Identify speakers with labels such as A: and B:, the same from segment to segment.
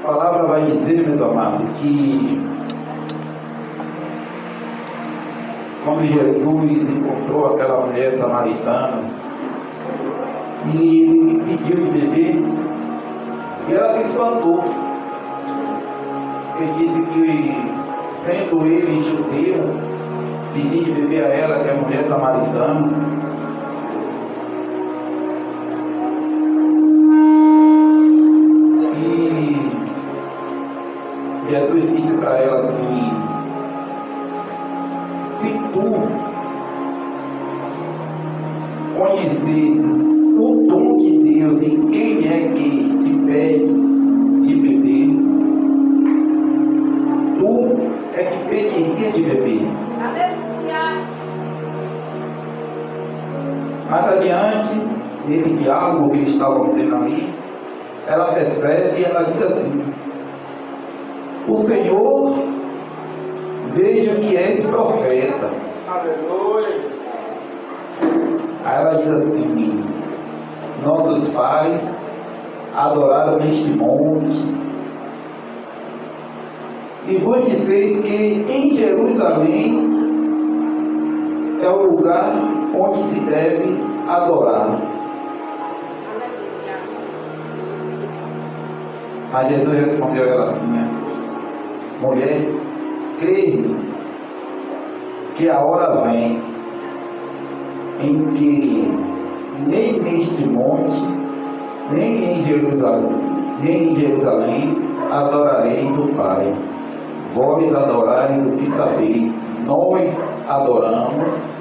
A: palavra vai dizer, meu amado, que quando Jesus encontrou aquela mulher samaritana e ele pediu de beber, e ela se espantou. Ele disse que, sendo ele judeu, pedir de beber a ela, que é a mulher samaritana. E Jesus disse para ela assim: se tu conheces o dom de Deus e quem é que te pede de beber, tu é que pediria de beber. Mais adiante, nesse diálogo que eles estavam tendo ali, ela percebe e ela diz assim: o Senhor, veja que és profeta.
B: Aleluia.
A: Aí ela diz assim: nossos pais adoraram neste monte, e vou dizer que em Jerusalém é o lugar onde se deve adorar. Mas Jesus respondeu a ela assim: mulher, creia que a hora vem em que nem neste monte, nem em Jerusalém adorareis o Pai. Vós adorareis o que sabeis, nós adoramos.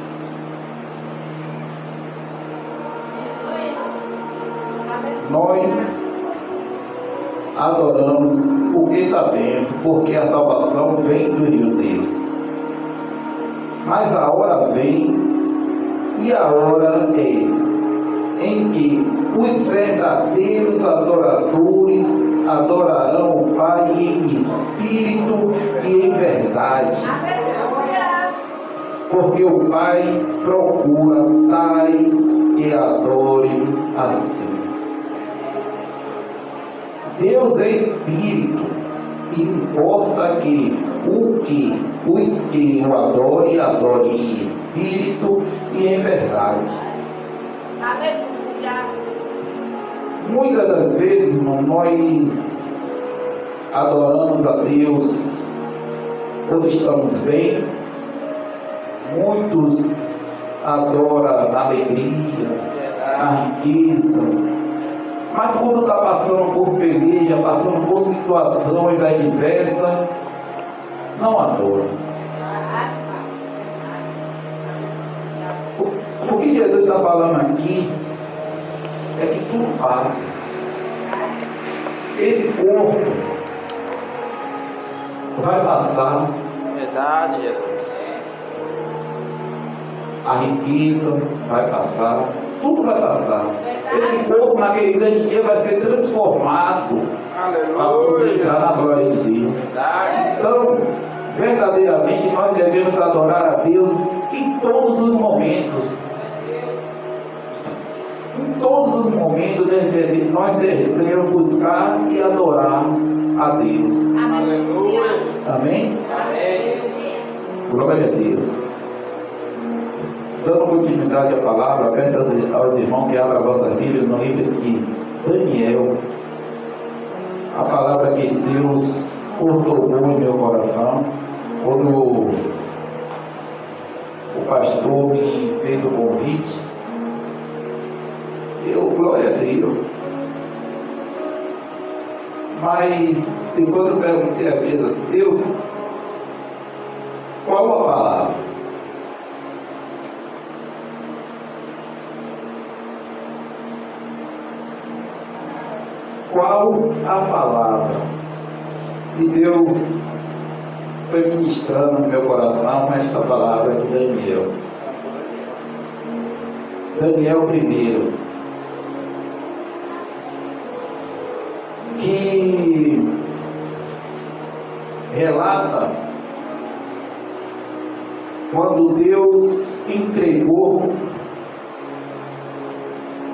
A: Nós adoramos o que sabemos, porque a salvação vem dos judeus. Mas a hora vem, e a hora é, em que os verdadeiros adoradores adorarão o Pai em espírito e em verdade. Porque o Pai procura tais que adorem assim. Deus é espírito, e importa que os que o adorem em espírito e em verdade.
C: Aleluia.
A: Muitas das vezes, irmão, nós adoramos a Deus quando estamos bem. Muitos adoram na alegria, na riqueza. Mas quando está passando por peleja, passando por situações adversas, não adora. O que Jesus está falando aqui é que tudo passa. Esse corpo vai passar.
B: Verdade, Jesus.
A: A riqueza vai passar. Tudo vai passar. Esse corpo naquele grande dia vai ser transformado para poder entrar na glória de Deus. Então, verdadeiramente nós devemos adorar a Deus em todos os momentos. Em todos os momentos nós devemos buscar e adorar a Deus.
B: Aleluia.
A: Amém?
B: Amém.
A: Glória a Deus. Dando continuidade à palavra, peço aos irmãos que abram a vossa Bíblia no livro de Daniel. A palavra que Deus ordenou em meu coração, quando o pastor me fez o convite, eu, glória a Deus. Mas depois eu perguntei a Deus, qual a palavra? Qual a palavra? E Deus foi ministrando no meu coração esta palavra de Daniel. Daniel 1, que relata quando Deus entregou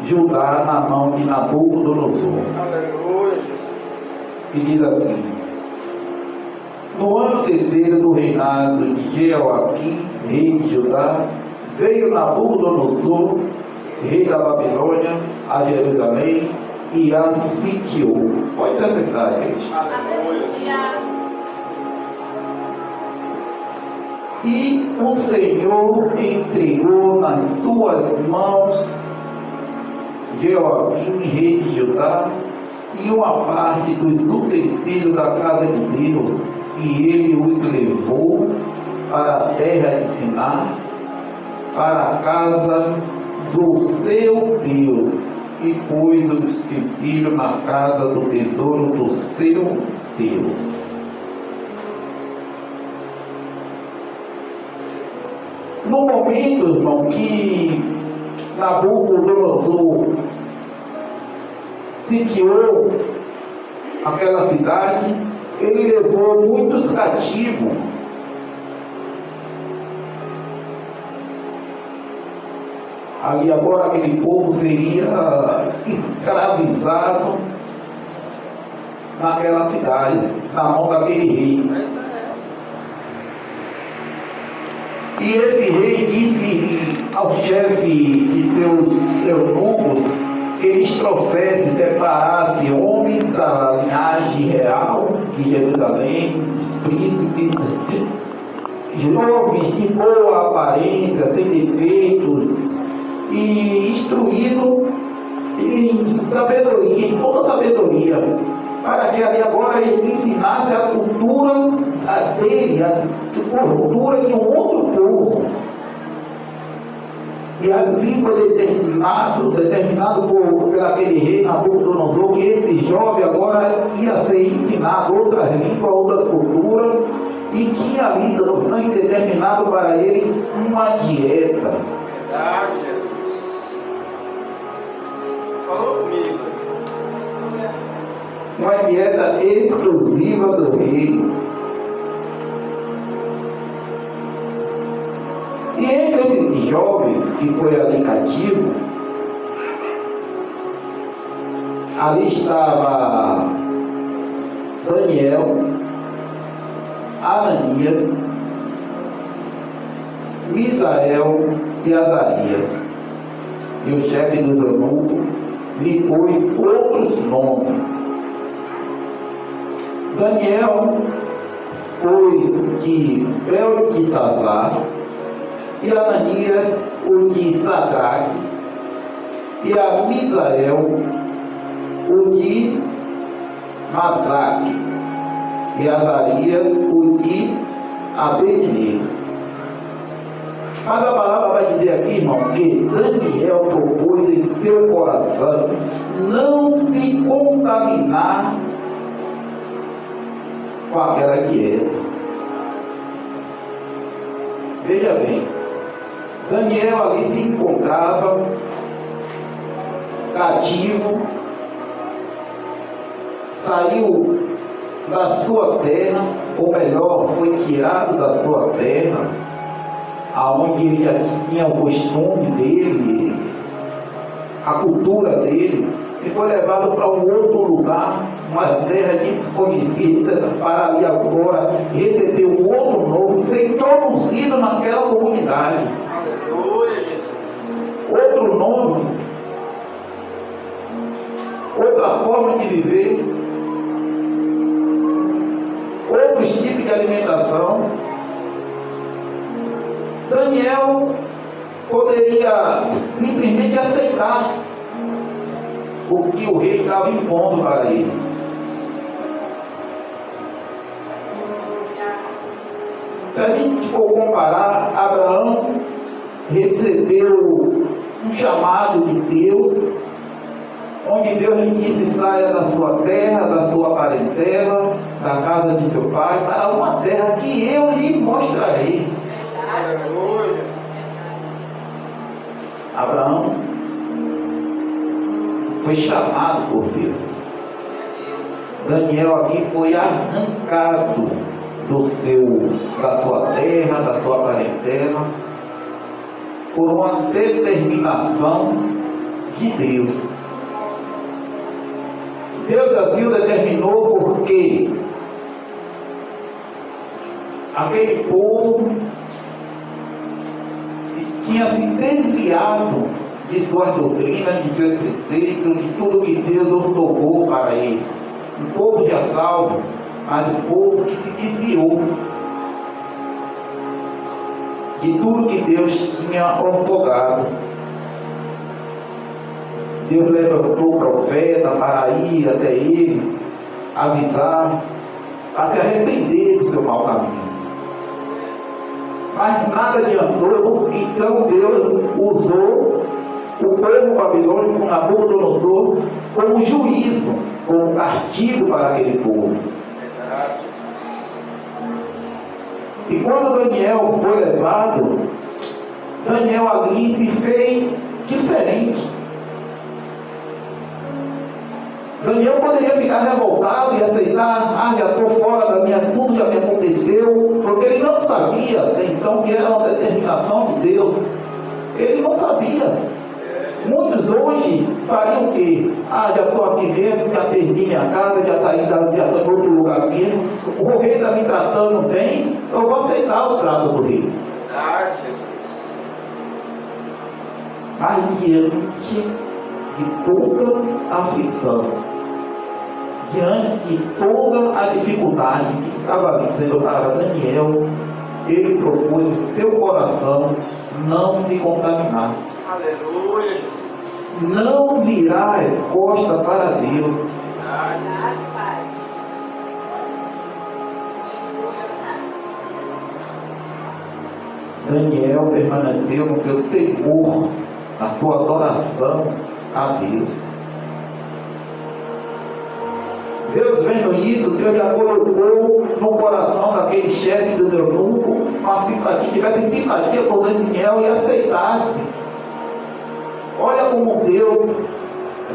A: Judá na mão de Nabucodonosor.
B: Aleluia, Jesus.
A: que diz assim: no ano terceiro do reinado de Jeoaquim, rei de Judá, veio Nabucodonosor, rei da Babilônia, a Jerusalém e a sitiou. Pode ser verdade, gente.
B: Aleluia.
A: E o Senhor entregou nas suas mãos Jeoaquim, rei de Judá, e uma parte dos utensílios da casa de Deus, e ele os levou para a terra de Siná, para a casa do seu Deus, e pôs os utensílios na casa do tesouro do seu Deus. No momento, irmão, que Nabucodonosor sitiou aquela cidade, ele levou muitos cativos. Ali agora aquele povo seria escravizado naquela cidade, na mão daquele rei. E esse rei disse ao chefe de seus eunucos que eles trouxessem, separassem homens da linhagem real de Jerusalém, os príncipes, jovens de boa aparência, sem defeitos, e instruído em sabedoria, em toda sabedoria, para que ali agora ele ensinasse a cultura dele, a cultura de um outro povo. E ali foi determinado por aquele rei Nabucodonosor, que esse jovem agora ia ser ensinado outras línguas, outras culturas, e tinha ali também determinado para eles uma dieta.
B: Verdade, Jesus. Falou comigo.
A: Uma dieta exclusiva do rei. E entre esses jovens que foi ali cativo, ali estava Daniel, Ananias, Misael e Azarias. E o chefe dos eunucos lhe pôs outros nomes. Daniel pôs de Beltesazar, e Ananias o de Sadraque, e a Misael o de Masaque, e Azarias o de Abednego. Mas a palavra vai dizer aqui, irmão, que Daniel propôs em seu coração não se contaminar com aquela dieta. Veja bem, Daniel ali se encontrava cativo, saiu da sua terra, ou melhor, foi tirado da sua terra, aonde ele já tinha o costume dele, a cultura dele, e foi levado para um outro lugar, uma terra desconhecida, para ali agora receber um outro nome, ser introduzido naquela comunidade.
B: Aleluia, Jesus.
A: Outro nome, outra forma de viver, outros tipos de alimentação. Daniel poderia simplesmente aceitar o que o rei estava impondo para ele. Se a gente for comparar, Abraão recebeu um chamado de Deus, onde Deus lhe disse: saia da sua terra, da sua parentela, da casa de seu pai, para uma terra que eu lhe mostrarei.
B: Aleluia.
A: Abraão foi chamado por Deus. Daniel aqui foi arrancado da sua terra, da sua parentela, por uma determinação de Deus. Deus assim o determinou Porque aquele povo tinha se desviado de suas doutrinas, de seus preceitos, de tudo que Deus ortogou para eles. Um povo já salvo, mas um povo que se desviou de tudo que Deus tinha ortogado. Deus levantou o profeta para ir até ele, avisar, a se arrepender do seu mau caminho. Mas nada adiantou, então Deus usou o povo babilônico com Nabucodonosor como juízo, como castigo para aquele povo. E quando Daniel foi levado, Daniel ali se fez diferente. Daniel poderia ficar revoltado e aceitar, já estou fora da minha, tudo já me aconteceu, porque ele não sabia até então que era uma determinação de Deus. Ele não sabia. Muitos hoje fariam o quê? Já estou aqui mesmo, já perdi minha casa, já saí já estou em outro lugar mesmo, o rei está me tratando bem, eu vou aceitar o trato do rei. Mas diante de toda a aflição, diante de toda a dificuldade que estava ali sendo para Daniel, ele propôs em seu coração não se contaminar.
B: Aleluia.
A: Não virar as costas para Deus. Daniel permaneceu no seu temor, na sua adoração a Deus. Deus vendo isso, Deus já colocou no coração daquele chefe do eunuco uma simpatia, tivesse simpatia por Daniel e aceitasse. Olha como Deus,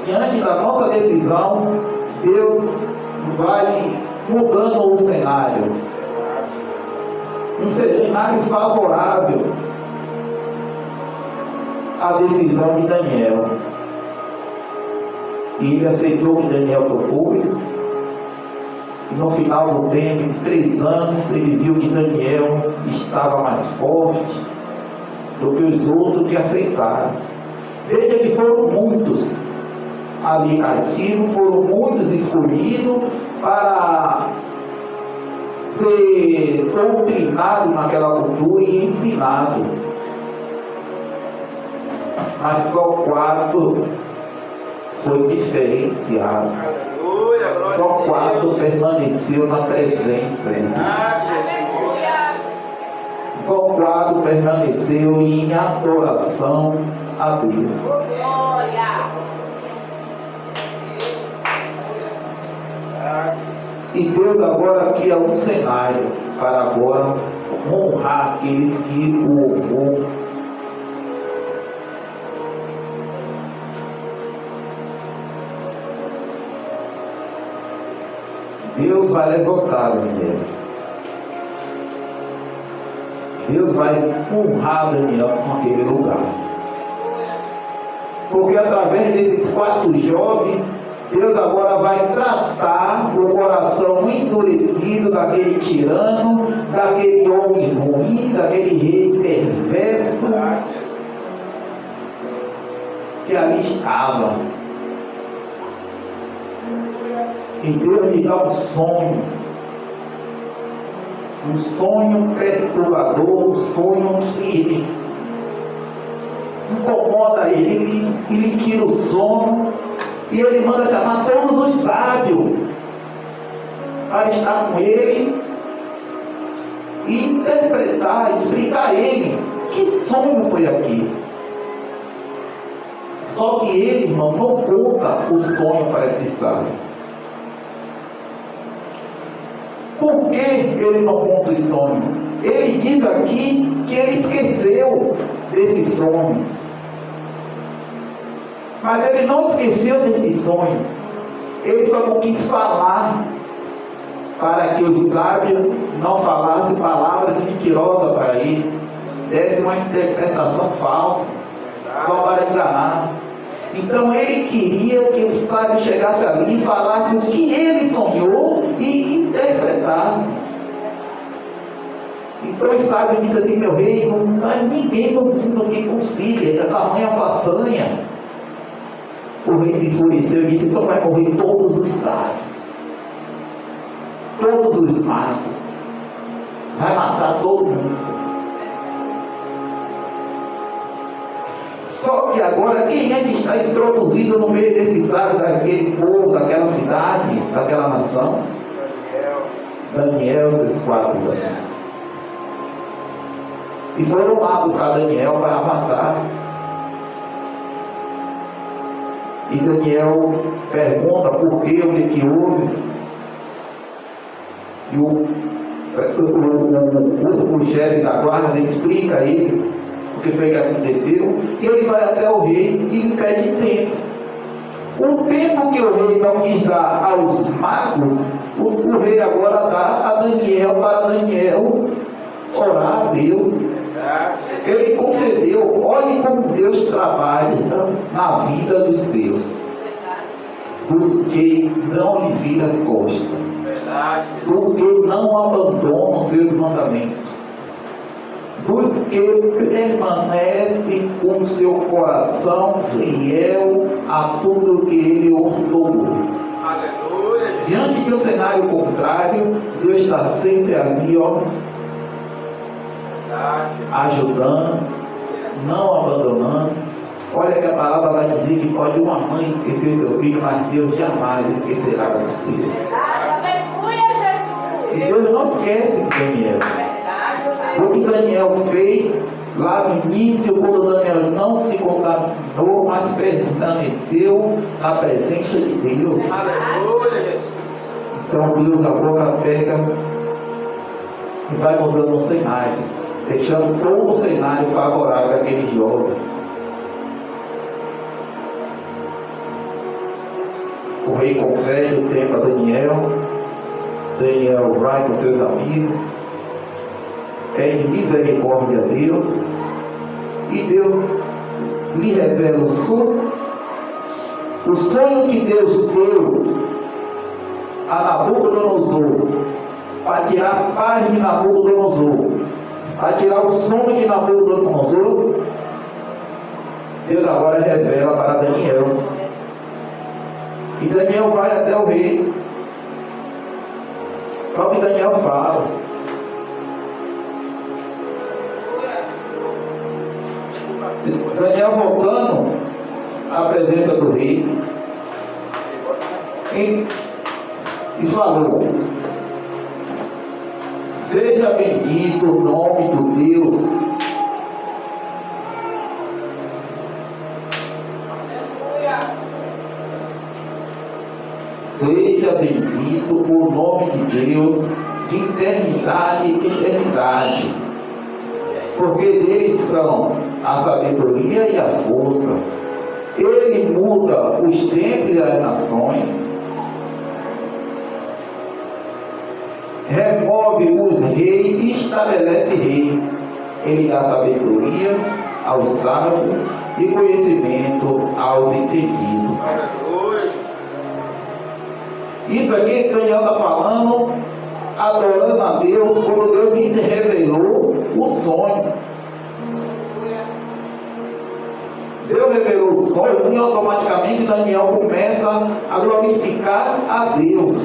A: diante da nossa decisão, Deus vai mudando o cenário. Um cenário favorável à decisão de Daniel. E ele aceitou o que Daniel propôs. E no final do tempo, de 3 anos, ele viu que Daniel estava mais forte do que os outros que aceitaram. Veja que foram muitos ali cativos, foram muitos escolhidos para ser doutrinado naquela cultura e ensinado. Mas só 4 foi diferenciado. Só 4 permaneceu na presença de Deus. Só 4 permaneceu em adoração a Deus. E Deus agora cria um cenário para agora honrar aqueles que o honrou. Deus vai levantar Daniel. Deus vai honrar Daniel com aquele lugar. Porque através desses 4 jovens, Deus agora vai tratar o coração endurecido daquele tirano, daquele homem ruim, daquele rei perverso que ali estava. E Deus lhe dá um sonho perturbador, um sonho que incomoda ele tira o sono, e ele manda chamar todos os sábios para estar com ele e interpretar, explicar a ele que sonho foi aquele. Só que ele, irmão, não conta o sonho para esses sábios. Por que ele não conta o sonho? Ele diz aqui que ele esqueceu desse sonho. Mas ele não esqueceu desse sonho. Ele só não quis falar para que os sábios não falassem palavras mentirosas para ele, desse uma interpretação falsa, só para enganar. Então ele queria que os sábios chegassem ali e falassem o que ele sonhou e interpretasse. Então o sábio disse assim: meu rei, ninguém no mundo que consiga essa tamanha façanha. O rei se enfureceu e disse: então vai morrer todos os sábios, todos os magos, vai matar todo mundo. Só que agora, quem é que está introduzido no meio desse sábio, daquele povo, daquela cidade, daquela nação? Daniel, dos 4 anos. E foram lá buscar Daniel para matar. E Daniel pergunta por que, o que houve. E o chefe da guarda explica a ele o que foi que aconteceu. E ele vai até o rei e lhe pede tempo. O tempo que o rei não quis dar aos magos, o rei agora dá a Daniel, para Daniel orar a Deus. Ele concedeu. Olhe como Deus trabalha na vida dos seus, porque não lhe vira as costas, porque não abandona os seus mandamentos, porque permanece com seu coração fiel a tudo que ele ordenou. Diante de um cenário contrário, Deus está sempre ali, ajudando, não abandonando. Olha que a palavra vai dizer que pode uma mãe esquecer seu filho, mas Deus jamais esquecerá você. E Deus não esquece Daniel. O que Daniel fez lá no início, quando Daniel não se contaminou, mas permaneceu na presença de Deus. Então Deus, a boca pega e vai mudando o cenário, deixando todo o cenário favorável àquele jovem. O rei concede o tempo a Daniel. Daniel vai com seus amigos, pede misericórdia a Deus, e Deus lhe revela o sonho que Deus deu a Nabucodonosor, para tirar a paz de Nabucodonosor, para tirar o sono de Nabucodonosor. Deus agora revela para Daniel. E Daniel vai até o rei. Só que Daniel fala. Daniel voltando à presença do rei e falou: seja bendito o nome do Deus seja bendito o nome de Deus de eternidade em eternidade, porque deles são a sabedoria e a força. Ele muda os tempos e as nações, remove os reis e estabelece rei. Ele dá sabedoria aos sábios e conhecimento aos entendidos. Isso aqui que Daniel está falando, adorando a Deus, quando Deus lhe revelou o sonho. Deus revelou o sonho e automaticamente Daniel começa a glorificar a Deus.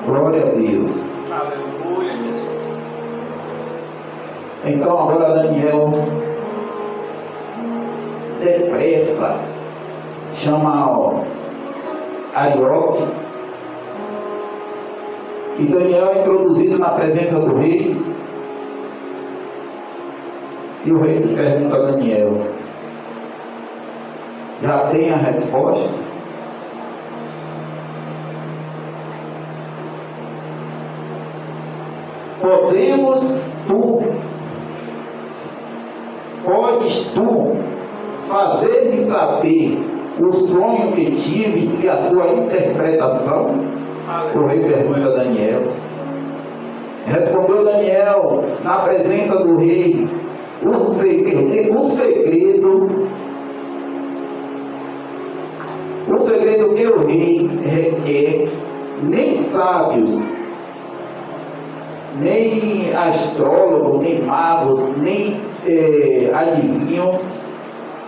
A: Glória a Deus.
B: Aleluia, Jesus.
A: Então agora Daniel depressa chama Arioque, e Daniel é introduzido na presença do rei, e o rei pergunta a Daniel: já tem a resposta? Podes tu fazer-me saber o sonho que tive e a sua interpretação? O rei pergunta a Daniel. Respondeu Daniel na presença do rei: o segredo O segredo que o rei requer, nem sábios, nem astrólogos, nem magos, nem adivinhos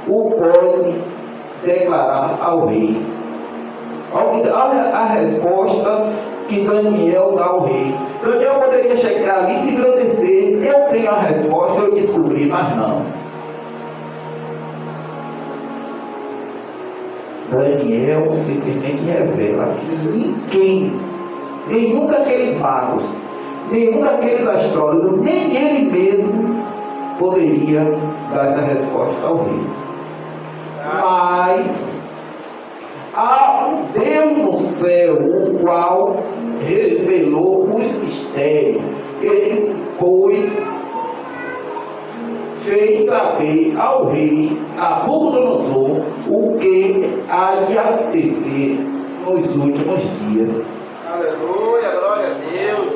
A: o pode declarar ao rei. Olha a resposta que Daniel dá ao rei. Daniel poderia chegar ali e se engrandecer. Eu tenho a resposta, eu descobri, mas não. Daniel simplesmente revela que ninguém, nenhum daqueles magos, nenhum daqueles astrólogos, nem ele mesmo poderia dar essa resposta ao rei. Mas há um Deus no céu, o qual revelou os mistérios. Ele, pois, fez saber ao rei Nabucodonosor o que há de acontecer nos últimos dias.
B: Aleluia, glória a Deus.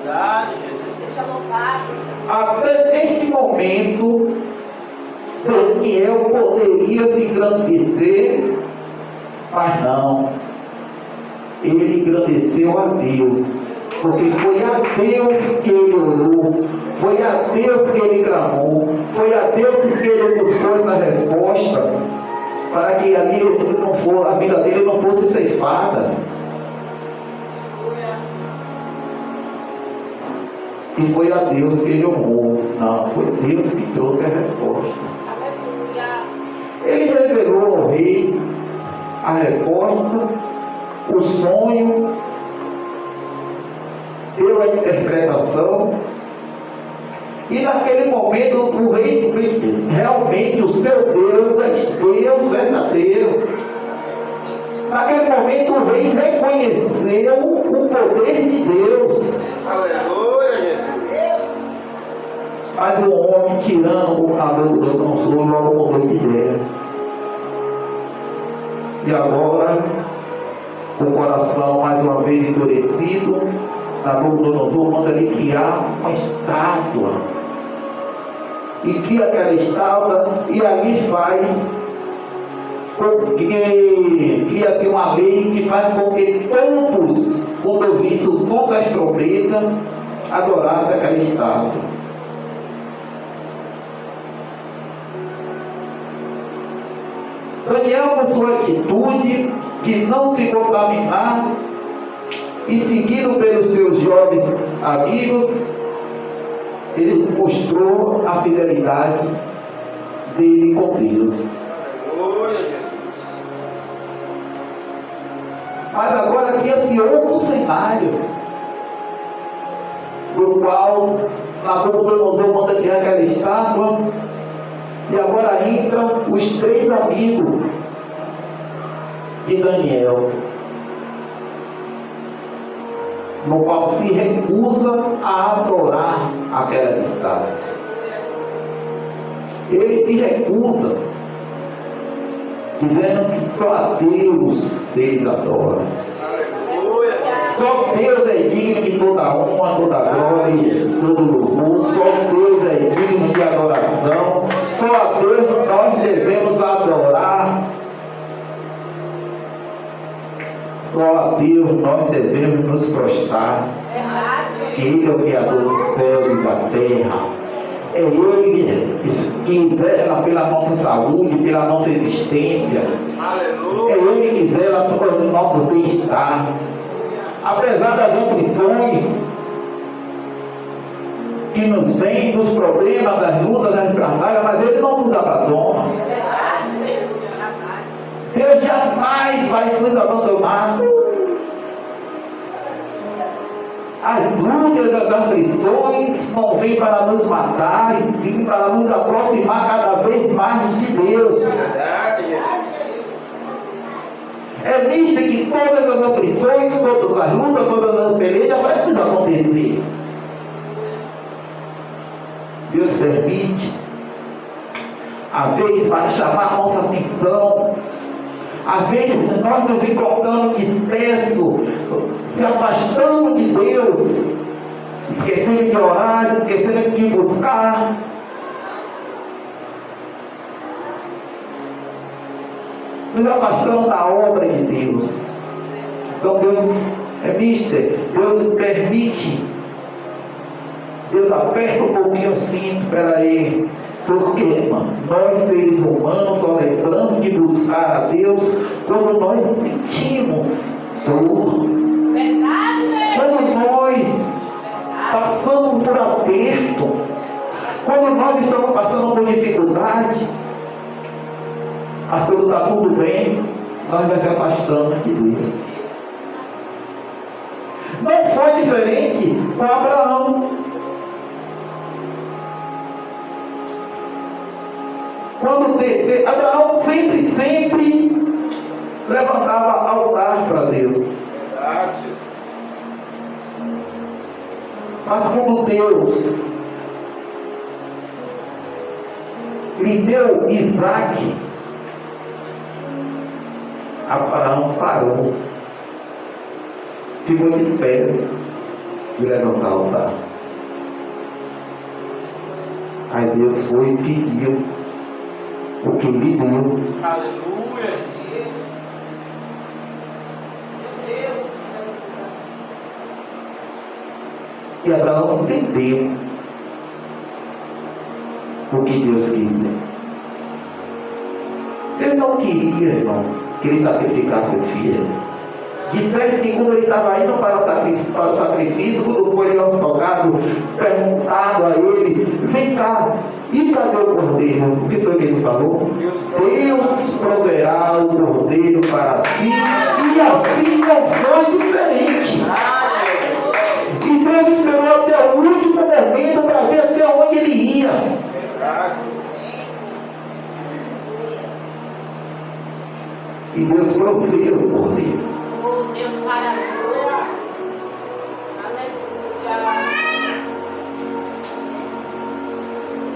B: Verdade, Jesus.
A: Até neste momento, Daniel poderia se engrandecer, mas não. Ele engrandeceu a Deus, porque foi a Deus que ele orou, foi a Deus que ele clamou, foi a Deus que ele buscou essa resposta, para que ali a vida dele não fosse ceifada. E foi a Deus que ele honrou. Não, foi Deus que trouxe a resposta. Ele revelou ao rei a resposta, o sonho, deu a interpretação, e naquele momento o rei, realmente o seu Deus é Deus verdadeiro. Naquele momento o rei reconheceu o poder de Deus.
B: Aleluia, Jesus.
A: Mas o homem tirando o Nabucodonosor logo mudou de ideia. E agora, com o coração mais uma vez endurecido, Nabucodonosor manda ele criar uma estátua. E cria aquela estátua e ali faz, porque cria-se uma lei que faz com que todos, quando ouvissem o som das trombetas, adorassem aquela estátua. Daniel, com sua atitude de não se contaminar e seguido pelos seus jovens amigos, ele mostrou a fidelidade dele com Deus.
B: Aleluia, Jesus.
A: Mas agora cria-se outro cenário, no qual Nabucodonosor manda criar aquela estátua. E agora entram os 3 amigos de Daniel, no qual se recusa a adorar aquela estátua. Ele se recusa, dizendo que só a Deus eles adoram.
B: Aleluia.
A: Só Deus é digno de toda honra, toda glória e todo louvor. Só Deus é digno de adoração. Só a Deus nós devemos adorar. Só a Deus nós devemos nos prostrar. Ele é o Criador dos céus e da terra. É Ele que zela pela nossa saúde, pela nossa existência.
B: Aleluia.
A: É Ele que zela pelo nosso bem-estar. Apesar das aflições que nos vêm, dos problemas, das lutas, das batalhas, mas Ele não nos abandona. Deus jamais vai nos abandonar. As lutas, as aflições não vêm para nos matar, e sim para nos aproximar cada vez mais de Deus.
B: Verdade, Jesus.
A: É nisto que todas as aflições, todas as lutas, todas as pelejas vai nos acontecer. Deus permite, às vezes, para chamar a nossa atenção. Às vezes nós nos encontramos dispersos, se afastando de Deus, esquecendo de orar, esquecendo de buscar. nos afastamos da obra de Deus. Então Deus Deus permite, Deus aperta um pouquinho o cinto, peraí. Porque, irmão, nós seres humanos só lembramos de buscar a Deus quando nós sentimos dor. Quando nós passamos por aperto, quando nós estamos passando por dificuldade, as coisas estão tudo bem, nós nos afastamos de Deus. Não foi diferente com Abraão. Quando Abraão sempre levantava altar para Deus. Mas quando Deus lhe deu Isaac, Abraão parou, ficou de espera de levantar o altar. Aí Deus foi e pediu o que lhe deu.
B: Aleluia, Jesus.
A: E Abraão entendeu o que Deus queria. Ele não queria, irmão, que ele sacrificasse seu filho. Disseste que quando ele estava indo para o sacrifício, quando foi tocado, perguntado a ele, vem cá, e cadê o cordeiro? O que foi que ele falou? Deus proverá o cordeiro para ti, e assim não foi diferente. E Deus esperou até o último momento para ver até onde ele ia. E Deus proveu o cordeiro.
C: Deus maravilhoso. Aleluia.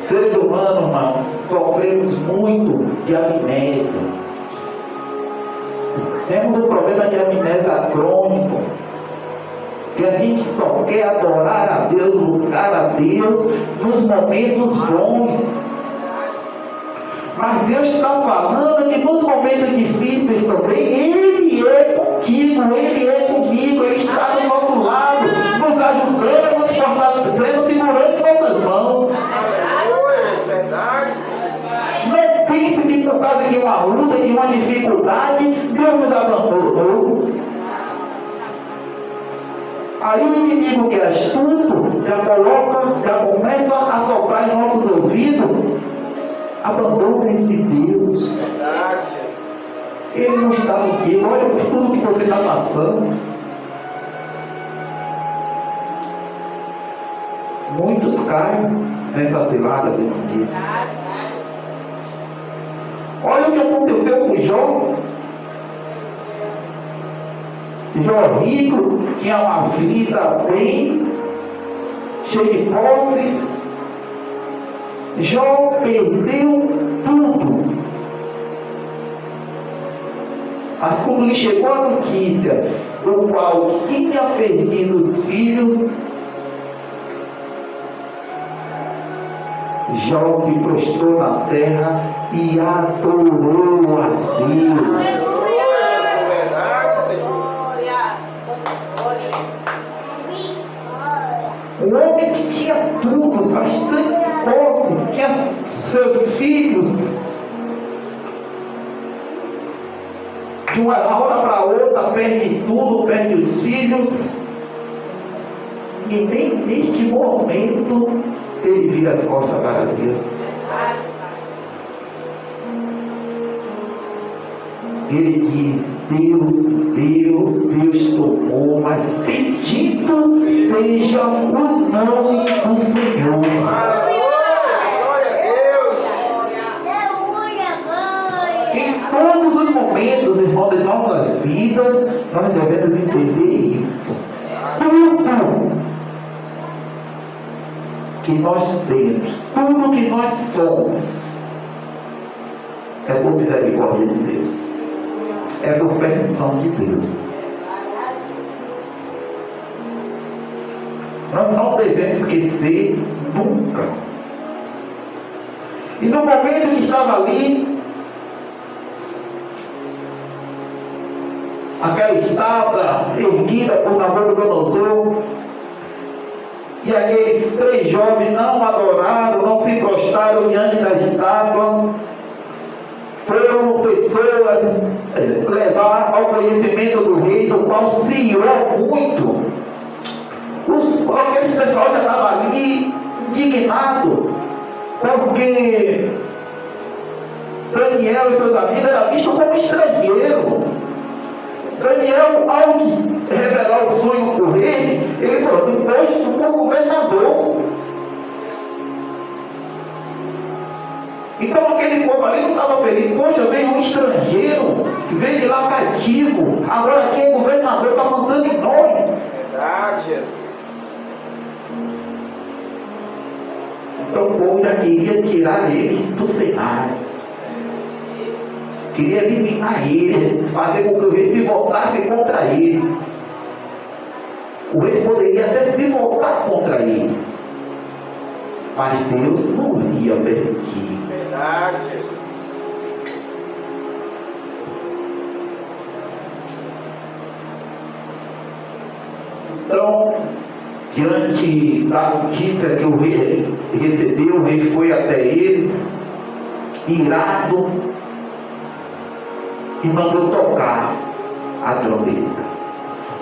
A: Seres humanos, irmão, sofremos muito de amnésia. Temos um problema de amnésia crônico. Que a gente só quer adorar a Deus, buscar a Deus nos momentos bons. Mas Deus está falando que nos momentos difíceis também, Ele é contigo, Ele é comigo, Ele está do nosso lado, nos ajudando, nos fortalecendo, segurando nossas mãos.
B: Verdade.
A: Não pense que por causa de uma luta, de uma dificuldade, Deus nos abandonou. Aí o inimigo que é astuto já começa a soprar em nossos ouvidos. Abandona esse Deus. Ele não está contigo. Olha por tudo que você está passando. Muitos caem nessa cilada de dia. Olha o que aconteceu com Jó. Jó rico, tinha uma vida bem, cheia de posses. Jó perdeu tudo. Mas quando lhe chegou a notícia do qual tinha perdido os filhos, Jó se prostrou na terra e adorou a Deus. Um homem que tinha tudo, bastante posse, tinha seus filhos. De uma hora para outra, perde tudo, perde os filhos. E nem neste momento ele vira as costas para Deus. Ele diz: Deus tomou, mas bendito seja o nome do Senhor. Em todos os momentos, irmão, de nossas vidas, nós devemos entender isso. Tudo que nós temos, tudo que nós somos, é por misericórdia de Deus. É por permissão de Deus. Nós não devemos esquecer nunca. E no momento que estava ali, aquela estátua erguida por Nabucodonosor, e aqueles 3 jovens não adoraram, não se prostraram diante da estátua, foram pessoas levar ao conhecimento do rei, do qual se irou muito. Aqueles pessoal já estavam ali indignados, porque Daniel e seus amigos eram vistos como estrangeiro. Daniel, ao revelar o sonho para o rei, ele falou: depois tu for governador. Então aquele povo ali não estava feliz. Poxa, veio um estrangeiro, veio de lá cativo, agora quem é governador está mandando em nós.
B: Verdade, Jesus.
A: Então o povo já queria tirar eles do cenário, queria eliminar eles, fazer com que o rei se voltasse contra eles. O rei poderia até se voltar contra eles, mas Deus não ia permitir.
B: Verdade, Jesus.
A: Então, diante da notícia que o rei recebeu, o rei foi até ele, irado, e mandou tocar a trombeta.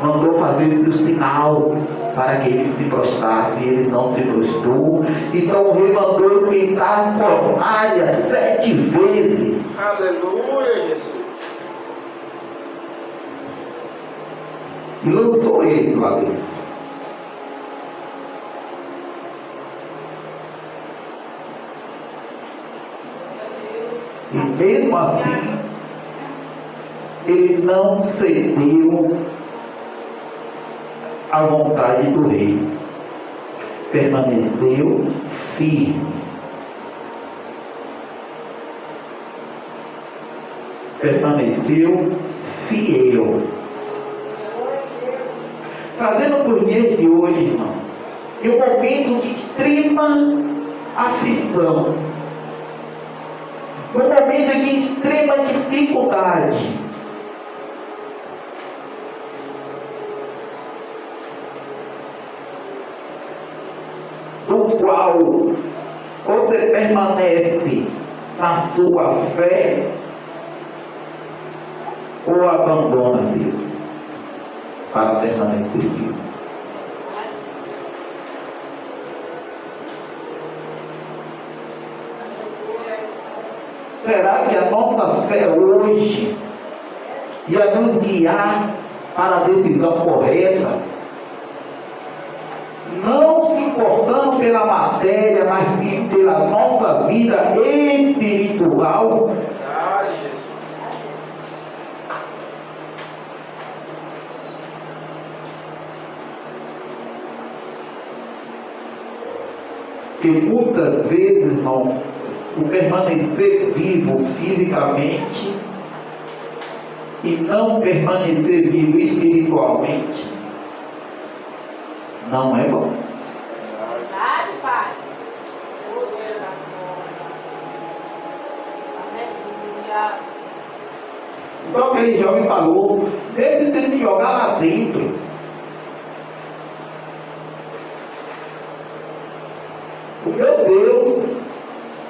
A: Mandou fazer o sinal para que ele se prostrasse, e ele não se prostrou. Então o rei mandou gritar a fornalha 7 vezes.
B: Aleluia, Jesus.
A: E lançou ele lá dentro. E mesmo assim, ele não cedeu à vontade do rei, permaneceu firme, permaneceu fiel. Trazendo para os dias de hoje, irmão, em um momento de extrema aflição, um momento de extrema dificuldade, do qual você permanece na sua fé ou abandona Deus para permanecer vivo. Será que a nossa fé hoje ia nos guiar para a decisão correta? Não se importando pela matéria, mas sim pela nossa vida espiritual.
B: Verdade, Jesus.
A: Que muitas vezes, irmão, o permanecer vivo fisicamente e não permanecer vivo espiritualmente não é bom.
C: Verdade, Pai. Aleluia.
A: Então aquele jovem falou: deixe você me jogar lá dentro. O meu Deus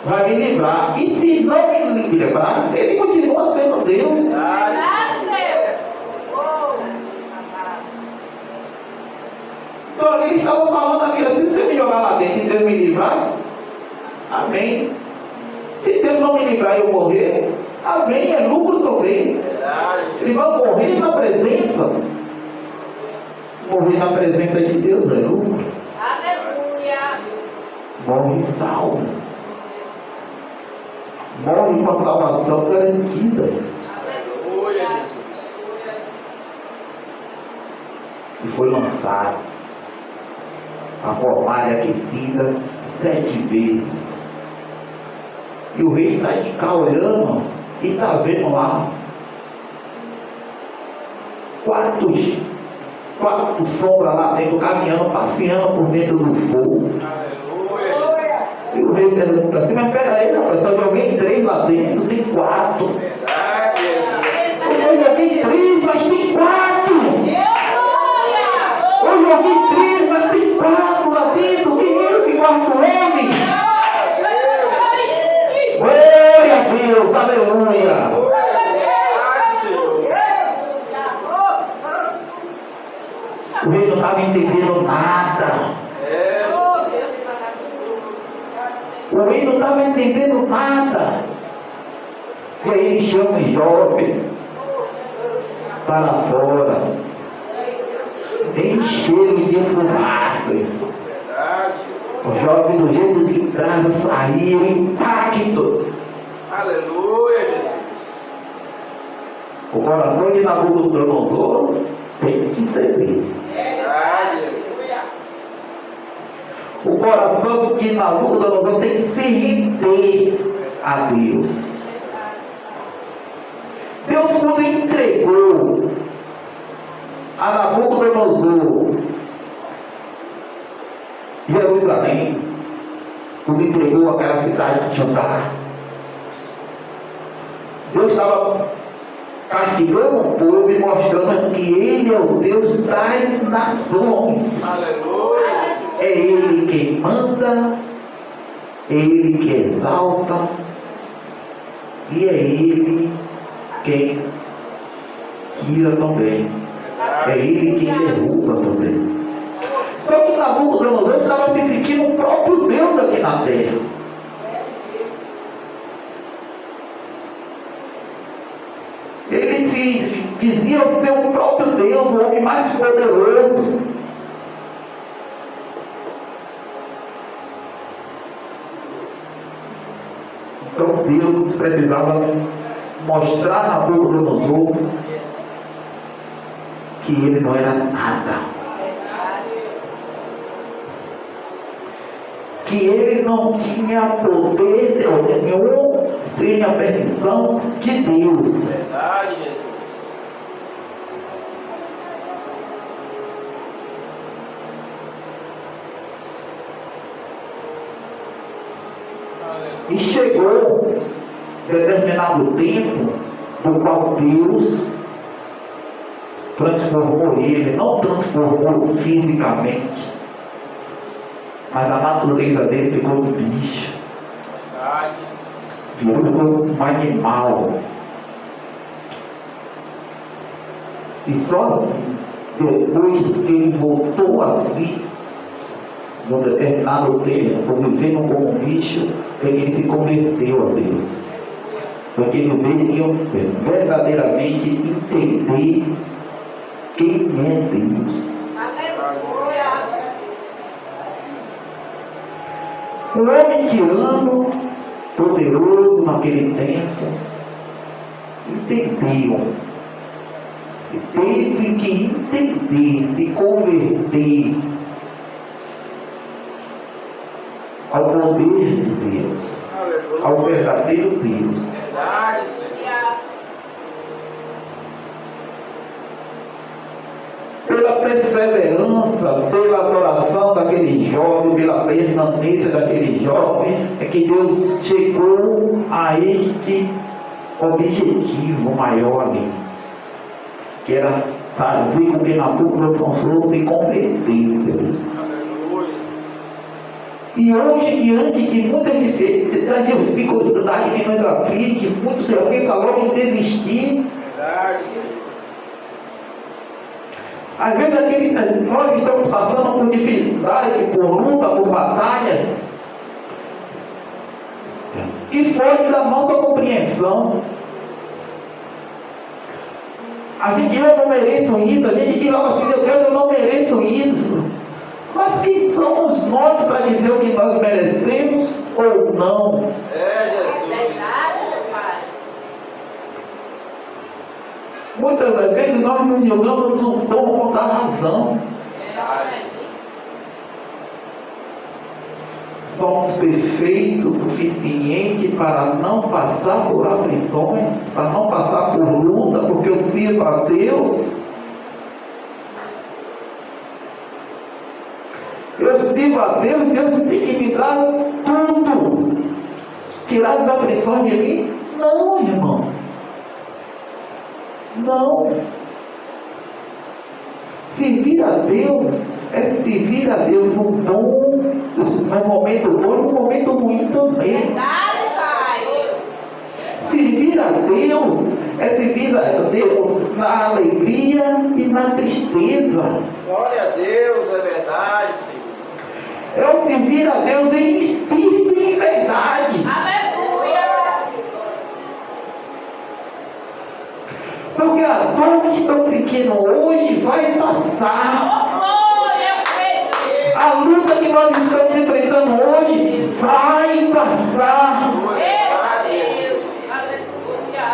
A: vai me livrar. E se não me livrar, ele continua sendo Deus.
C: Verdade, Deus. Oh,
A: Então ele estava falando aquilo assim: se você me jogar lá dentro e Deus me livrar, amém. Se Deus não me livrar e eu morrer, amém, é lucro também.
B: Verdade,
A: Ele vai morrer na presença. Morrer na presença de Deus é lucro.
C: aleluia.
A: Morre salvo. Morre com a salvação garantida.
B: Aleluia, Jesus.
A: E foi lançado a fornalha aquecida 7 vezes. E o rei está de cá olhando e está vendo lá quatro sombras lá dentro, caminhando, passeando por dentro do fogo.
B: Aleluia.
A: E o rei pergunta assim: mas peraí, rapaz, só joguei 3 lá dentro, tem 4.
B: Verdade, Jesus.
A: Eu só joguei 3 mas tem 4. Hoje eu ouvi 3, mas tem 4 lá dentro. Quem é esse 4 homem? Glória a Deus, aleluia. O rei não estava entendendo nada. O rei não estava entendendo nada. E aí ele chama o jovem para fora. Tem cheiro de fumaça. O jovem, do jeito que entrava, saiu intacto.
B: Aleluia, Jesus.
A: O coração de Nabucodonosor tem que ceder. O coração de Nabucodonosor tem que se render a Deus. Deus, quando entregou a Nabucodonosor Jerusalém, quando entregou aquela cidade de Judá, Deus estava castigando o povo e mostrando que Ele é o Deus das nações.
B: Aleluia.
A: É Ele quem manda, é Ele que exalta, e é Ele quem tira também. É Ele quem derruba também. Só que Nabucodonosor estava se sentindo o próprio Deus aqui na terra. Ele se dizia ser o próprio Deus, o homem mais poderoso. Então Deus precisava mostrar a Nabucodonosor que ele não era nada. Que ele não tinha poder nenhum sem a permissão de Deus.
B: Verdade, Jesus.
A: E chegou determinado tempo no qual Deus transformou ele, não transformou fisicamente, mas a natureza dele ficou de bicho,
B: Verdade.
A: virou um animal. E só depois que ele voltou a si, num determinado tempo, vivendo como um bicho, foi que ele se converteu a Deus. Foi que ele veio verdadeiramente entender quem é Deus. Um homem tirano, poderoso naquele tempo, entendeu. E teve que entender, se converter ao poder de Deus, ao verdadeiro Deus.
B: Verdade, Senhor.
A: Pela perseverança, pela adoração daquele jovem, pela permanência daquele jovem, é que Deus chegou a este objetivo maior ali, que era fazer com que Nabucodonosor se convertesse.
B: Aleluia.
A: E hoje, diante de muitas dificuldades que nos aflige, muitos se pensam logo em desistir.
B: Verdade, Senhor.
A: Às vezes nós estamos passando por dificuldade, por luta, por batalhas, que foge da nossa compreensão. A gente diz, eu não mereço isso, a gente diz logo assim, Deus, eu não mereço isso. Mas quem somos nós para dizer o que nós merecemos ou não?
B: É, Jesus.
A: Muitas das vezes nós nos jogamos o dono da razão. Somos perfeitos o suficiente para não passar por aflições, para não passar por luta, porque eu sirvo a Deus. Eu sirvo a Deus, Deus tem que me dar tudo. Tirar as aflições de mim? Não, irmão. Não. Servir a Deus é servir a Deus no bom, no momento bom e no momento ruim também.
C: Verdade, Pai.
A: Servir a Deus é servir a Deus na alegria e na tristeza.
B: Glória a Deus, é verdade, Senhor.
A: É o servir a Deus em espírito e em verdade.
C: Aleluia.
A: Porque a dor que estão sentindo hoje vai passar.
C: Oh, glória, Pedro.
A: A luta que nós estamos enfrentando hoje vai passar.
C: Meu Deus. Aleluia.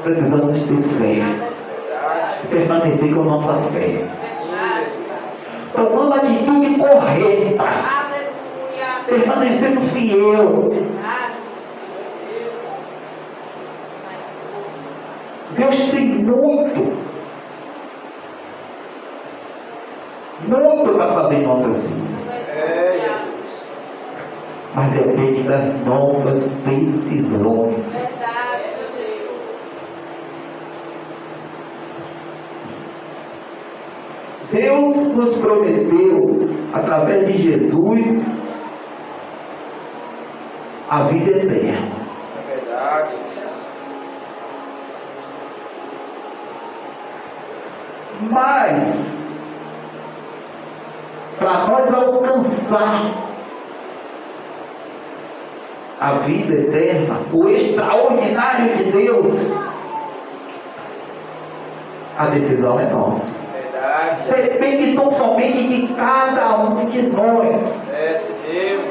A: Precisamos ter fé. Permanecer com nossa fé. Tomando a atitude correta.
C: Aleluia.
A: Permanecendo fiel. Deus tem muito para fazer em nossas vidas.
B: É, Jesus.
A: Mas depende das nossas decisões.
C: Verdade, meu Deus.
A: Deus nos prometeu, através de Jesus, a vida eterna.
B: É verdade.
A: Mas, para nós alcançar a vida eterna, o extraordinário de Deus, a decisão é nossa.
B: Verdade.
A: Depende tão somente de cada um de nós.
B: É, se Deus.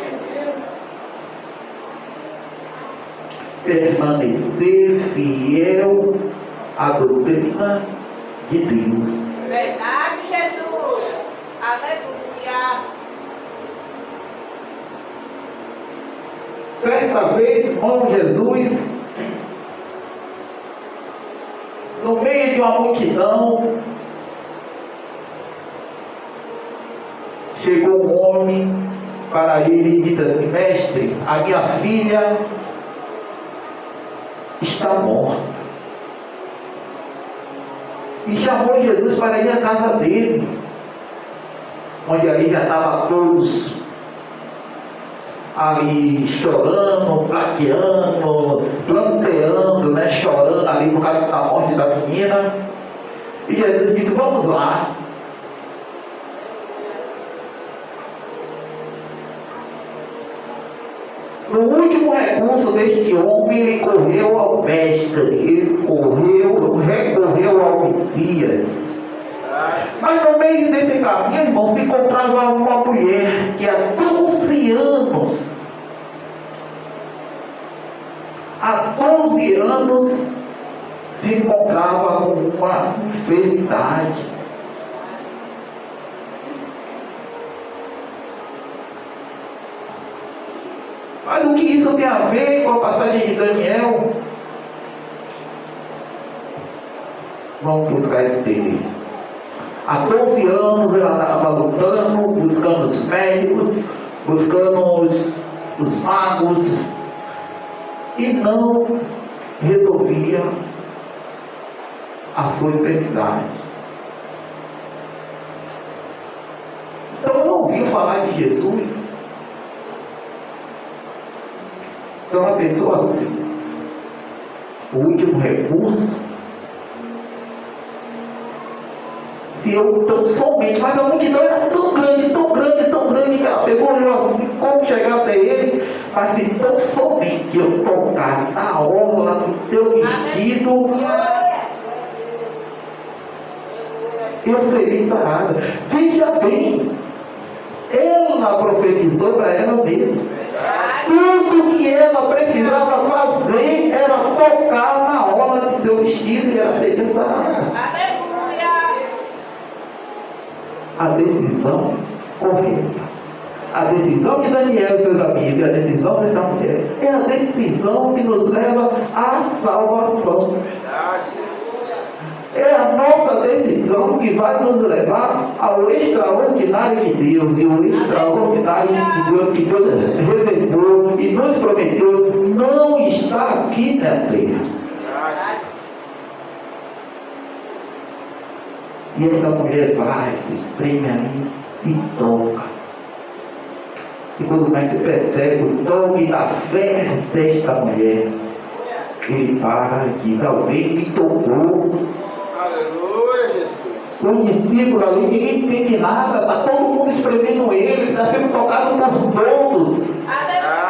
A: Permanecer fiel à doutrina de Deus.
C: Verdade, Jesus. Aleluia.
A: Certa vez, irmão Jesus, no meio de uma multidão, chegou um homem para ele e disse assim: mestre, a minha filha está morta. E chamou Jesus para ir à casa dele, onde ali já estavam todos ali chorando, plateando, planteando, né, chorando ali por causa da morte da menina. E Jesus disse: vamos lá. No último recurso deste homem, ele correu ao mestre, ele recorreu ao Messias. Mas no meio desse caminho, irmão, se encontrava uma mulher que há 12 anos se encontrava com uma enfermidade. Mas o que isso tem a ver com a passagem de Daniel? Vamos buscar entender. Há 12 anos ela estava lutando, buscando os médicos, buscando os magos, e não resolvia a sua enfermidade. Então não ouviu falar de Jesus. Então a pessoa assim, o último recurso, se eu tão somente, mas a multidão era tão grande, que ela pegou assim, como chegar até ele, mas se tão somente eu tocar na orla do teu vestido, eu serei sarada. Veja bem, ela profetizou para ela mesma. Tudo que ela precisava fazer era tocar na orla do seu vestido e ela seria sarada. A decisão correta. A decisão de Daniel e seus amigos, a decisão dessa mulher, é a decisão que nos leva à salvação. É a nossa decisão que vai nos levar ao extraordinário de Deus. E o extraordinário de Deus que Deus reservou e nos prometeu não está aqui na terra. E essa mulher vai, se espreme ali e toca. E quando o mestre percebe o toque da fé desta mulher, ele para e diz: alguém me tocou.
B: Aleluia, Jesus.
A: O discípulo ali, ninguém entende nada, está todo mundo espremendo ele, está sendo tocado por todos.
C: Aleluia.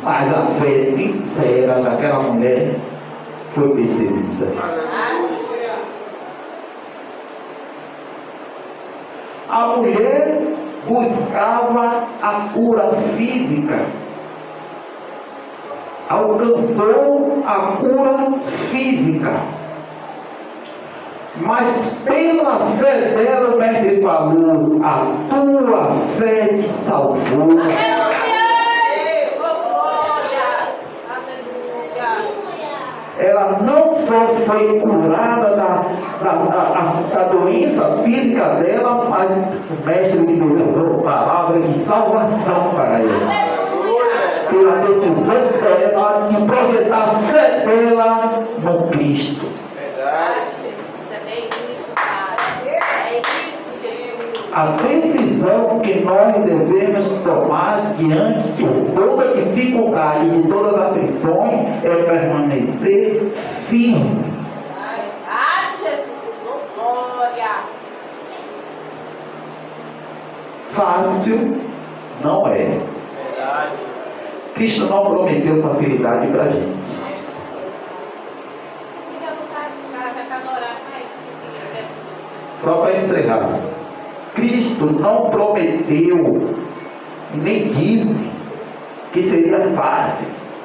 A: Mas a fé sincera daquela mulher foi percebida.
B: Aleluia.
A: A mulher buscava a cura física, alcançou a cura física, mas pela fé dela o mestre falou: a tua fé te salvou. Ela não só foi curada da doença física dela, mas o mestre liberou palavra de salvação para ela. Pela decisão dela de projetar a fé dela no Cristo.
B: Verdade.
A: A decisão que nós devemos tomar diante de toda dificuldade e de todas as aflições é permanecer firme. Fácil não é.
B: Verdade.
A: Cristo não prometeu facilidade para a gente. Só para encerrar, Cristo não prometeu, nem disse que seria fácil.